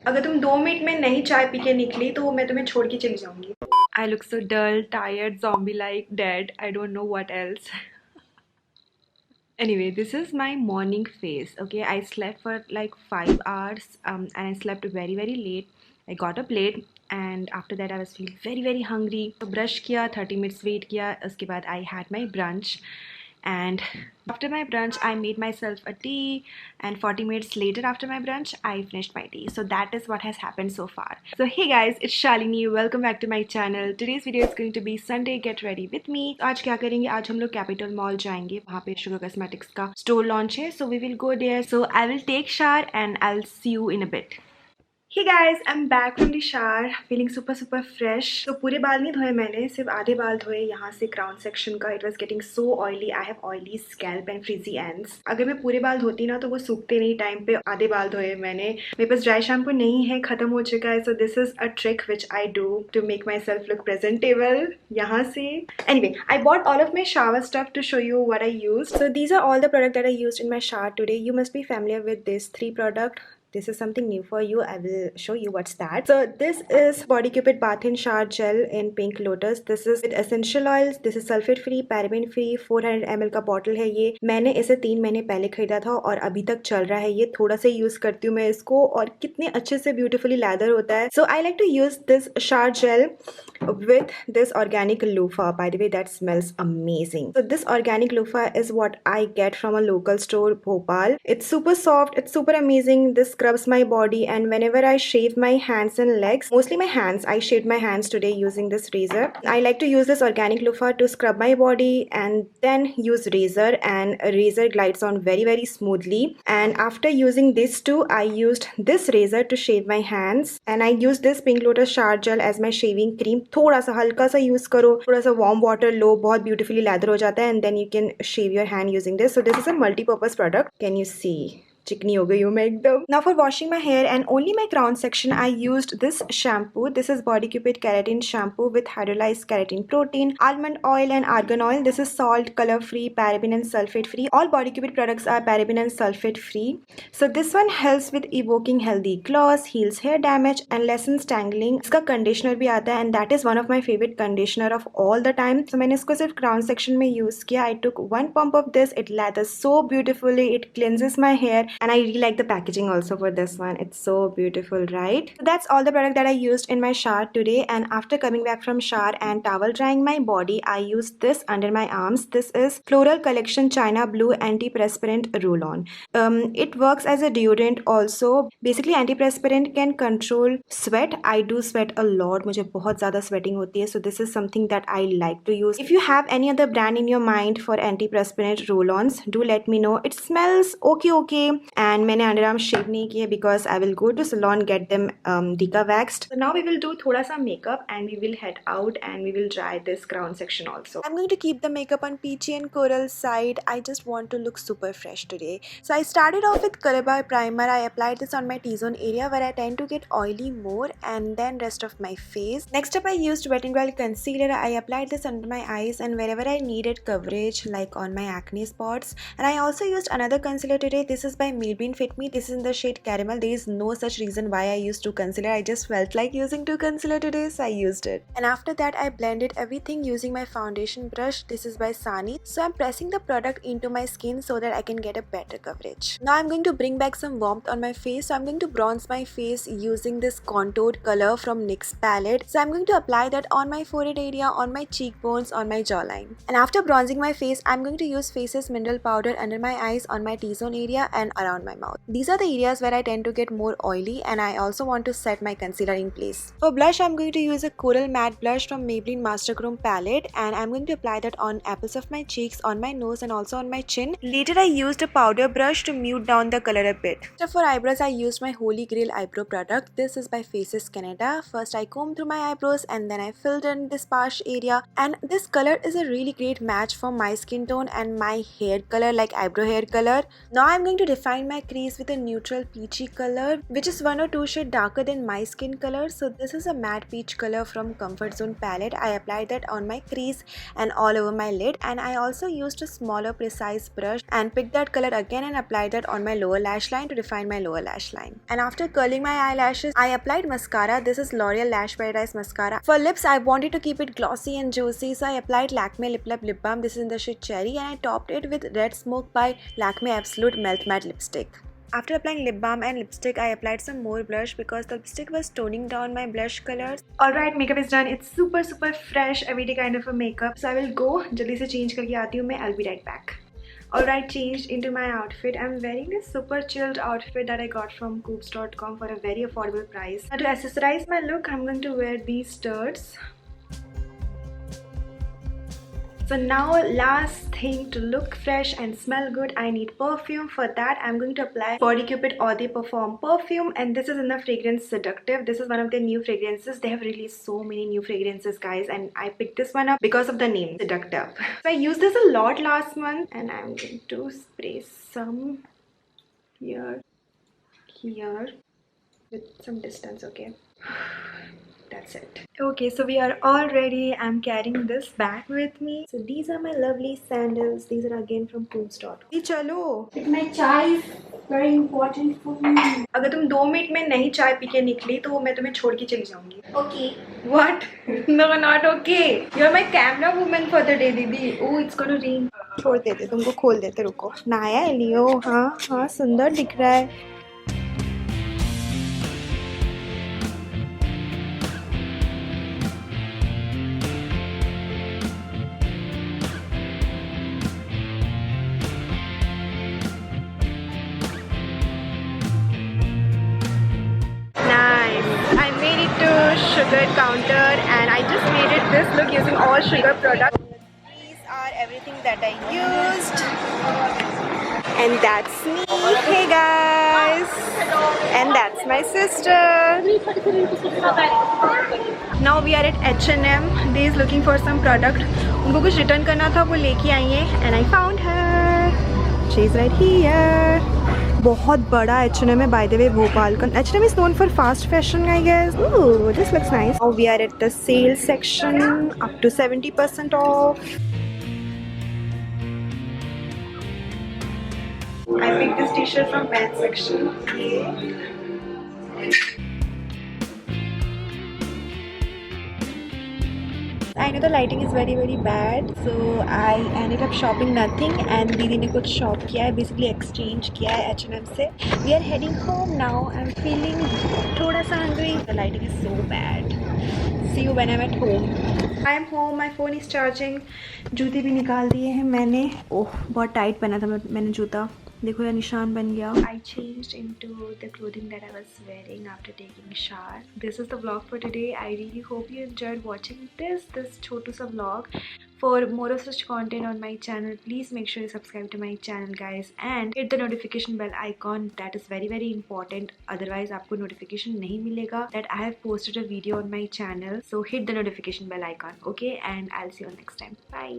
अगर तुम 2 मिनट में नहीं चाय पी के निकली तो मैं तुम्हें छोड़ के चली जाऊंगी. I look so dull, tired, zombie-like, dead. I don't know what else. Anyway, this is my morning face. Okay, I slept for like 5 hours and I slept very very late. I got a plate and after that I was feeling very very hungry. So brush किया, 30 minutes wait किया, उसके बाद I had my brunch. And after my brunch I made myself a tea, and 40 minutes later after my brunch I finished my tea. So that is what has happened so far. So hey guys, it's Shalini. Welcome back to my channel. Today's video is going to be Sunday get ready with me. आज क्या करेंगे, आज हम लोग capital mall जाएंगे, वहाँ पे sugar cosmetics का स्टोर लॉन्च है. So we will go there. So I will take shower and I'll see you in a bit. Hey guys, I'm back from the shower, feeling super fresh. तो पूरे बाल नहीं धोए मैंने, सिर्फ आधे बाल धोए यहाँ से क्राउन सेक्शन का. It was getting so oily. I have oily scalp and frizzy ends. अगर मैं पूरे बाल धोती ना तो वो सूखते नहीं टाइम पे. आधे बाल धोए मैंने. मेरे पास ड्राई शैम्पू नहीं है, खत्म हो चुका है. So this is a trick which I do to make myself look presentable. यहाँ से. Anyway, I bought all of my shower stuff to show you what I used. So these are all the products that I used in my shower today. You must be familiar with these 3 products. This is something new for you. I will show you what's that. So this is Body Cupid Bath and Shower Gel in Pink Lotus. This is with essential oils. This is sulfate free, paraben free. 400 ml का bottle है ये. मैंने इसे 3 महीने पहले खरीदा था और अभी तक चल रहा है ये. थोड़ा सा यूज करती हूँ मैं इसको और कितने अच्छे से ब्यूटीफुली लैदर होता है. So I like to use this shower gel with this organic loofah. By the way, that smells amazing. So this organic loofah is what I get from a local store, Bhopal. It's super soft. It's super amazing. This scrubs my body, and whenever I shave my hands and legs, mostly my hands, I shaved my hands today using this razor. I like to use this organic loofah to scrub my body and then use razor, and razor glides on very smoothly. And after using this too, I used this razor to shave my hands, and I used this Pink Lotus shower gel as my shaving cream. थोड़ा सा हल्का सा use करो, थोड़ा सा warm water लो, बहुत beautifully leather हो जाता है. And then you can shave your hand using this. So this is a multipurpose product. Can you see? चिकनी हो गई हूँ मैं एकदम. Now for washing my hair and only my crown section, I used this shampoo. This is Body Cupid Keratin shampoo with hydrolized keratin protein, almond oil and argan oil. This is salt, color free, paraben and sulfate free. All Body Cupid products are paraben and sulfate free. So this one helps with evoking healthy gloss, heals hair damage and lessens tangling. इसका conditioner भी आता है and that is one of my favorite conditioner of all the time. So मैंने इसको सिर्फ crown section में use किया. I took 1 pump of this. It lathers so beautifully. It cleanses my hair. And I really like the packaging also for this one. It's so beautiful, right? So that's all the product that I used in my shower today. And after coming back from shower and towel drying my body, I used this under my arms. This is Floral Collection China Blue Anti-Perspirant Roll-On. It works as a deodorant also. Basically anti-perspirant can control sweat. I do sweat a lot. मुझे बहुत ज़्यादा sweating होती है. So this is something that I like to use. If you have any other brand in your mind for anti-perspirant roll-ons, do let me know. It smells okay. And मैंने underarm shave नहीं किए because I will go to salon get them deca waxed. So now we will do थोड़ा सा makeup and we will head out and we will dry this crown section also. I'm going to keep the makeup on peachy and coral side. I just want to look super fresh today. So I started off with Colorbar primer. I applied this on my T-zone area where I tend to get oily more, and then rest of my face. Next up I used Wet n Wild concealer. I applied this under my eyes and wherever I needed coverage, like on my acne spots. And I also used another concealer today. This is by Maybelline Fit Me. This is in the shade Caramel. There is no such reason why I used 2 concealer. I just felt like using 2 concealer today, so I used it. And after that I blended everything using my foundation brush. This is by Sani. So I'm pressing the product into my skin so that I can get a better coverage. Now I'm going to bring back some warmth on my face. So I'm going to bronze my face using this contoured color from NYX palette. So I'm going to apply that on my forehead area, on my cheekbones, on my jawline. And after bronzing my face, I'm going to use Faces Mineral Powder under my eyes, on my T-zone area and around my mouth. These are the areas where I tend to get more oily, and I also want to set my concealer in place. For blush, I'm going to use a Coral Matte Blush from Maybelline Master Chrome palette, and I'm going to apply that on apples of my cheeks, on my nose and also on my chin. Later I used a powder brush to mute down the color a bit. So for eyebrows, I used my Holy Grail eyebrow product. This is by Faces Canada. First I combed through my eyebrows and then I filled in this sparse area, and this color is a really great match for my skin tone and my hair color, like eyebrow hair color. Now I'm going to define define my crease with a neutral peachy color, which is 1 or 2 shades darker than my skin color. So this is a matte peach color from Comfort Zone palette. I applied that on my crease and all over my lid, and I also used a smaller precise brush and picked that color again and applied that on my lower lash line to define my lower lash line. And after curling my eyelashes, I applied mascara. This is L'Oreal Lash Paradise mascara. For lips, I wanted to keep it glossy and juicy, so I applied Lakme Lip Balm. This is in the shade Cherry, and I topped it with Red Smoke by Lakme Absolute Melt Matte Lipstick. After applying lip balm and lipstick, I applied some more blush because the lipstick was toning down my blush colors. Alright, makeup is done. It's super fresh, everyday kind of a makeup. So I will go, jaldi se change karke aati hu main. I'll be right back. Alright, changed into my outfit. I'm wearing this super chilled outfit that I got from Coops.com for a very affordable price. Now to accessorize my look, I'm going to wear these studs. So now last thing, to look fresh and smell good, I need perfume. For that, I'm going to apply Body Cupid Eau de Perfume perfume, and this is in the fragrance Seductive. This is one of their new fragrances. They have released so many new fragrances, guys, and I picked this one up because of the name, Seductive. So I used this a lot last month, and I'm going to spray some here with some distance, okay? That's it. Okay, so we are all ready. I'm carrying this bag with me. So these are my lovely sandals. These are again from Coops.com. Chalo. My chai is very important for me. अगर तुम 2 minute में नहीं चाय P के निकली तो मैं तुम्हें छोड़ के चली जाऊंगी. Okay. What? No, not okay. You're my camera woman for the day, दीदी. Oh, it's gonna rain. छोड़ देते, तुमको खोल देते, रुको. नहाया है लियो. हाँ सुंदर दिख रहा है. Sugar counter, and I just made it this look using all sugar products. These are everything that I used, and that's me. Hey guys, and that's my sister. Now we are at H&M. They is looking for some product. उनको कुछ return करना था, वो लेके आई है, and I found her. She's right here. बहुत बड़ा H&M है, by the way, भोपाल का. H&M is known for fast fashion, I guess. Ooh, this looks nice. Now we are at the sale section, up to 70% off. I picked this t-shirt from men's section. I know the lighting is very bad, so I ended up shopping nothing, and दीदी ने कुछ shop किया है, basically exchange किया है H&M से. We are heading home now. I'm feeling थोड़ा सा hungry. The lighting is so bad. See you when I'm at home. I am home. My phone is charging. जूते भी निकाल दिए हैं मैंने. ओह, बहुत टाइट पहना था मैंने जूता. देखो यार निशान बन गया. I changed into the clothing that I was wearing after taking a shower. This is the vlog for today. I really hope you enjoyed watching this छोटू सा vlog. For more of such content on my channel, please make sure you subscribe to my channel, guys, and hit the notification bell icon. That is very important. Otherwise आपको notification नहीं मिलेगा that I have posted a video on my channel. So hit the notification bell icon, okay? And I'll see you next time. Bye.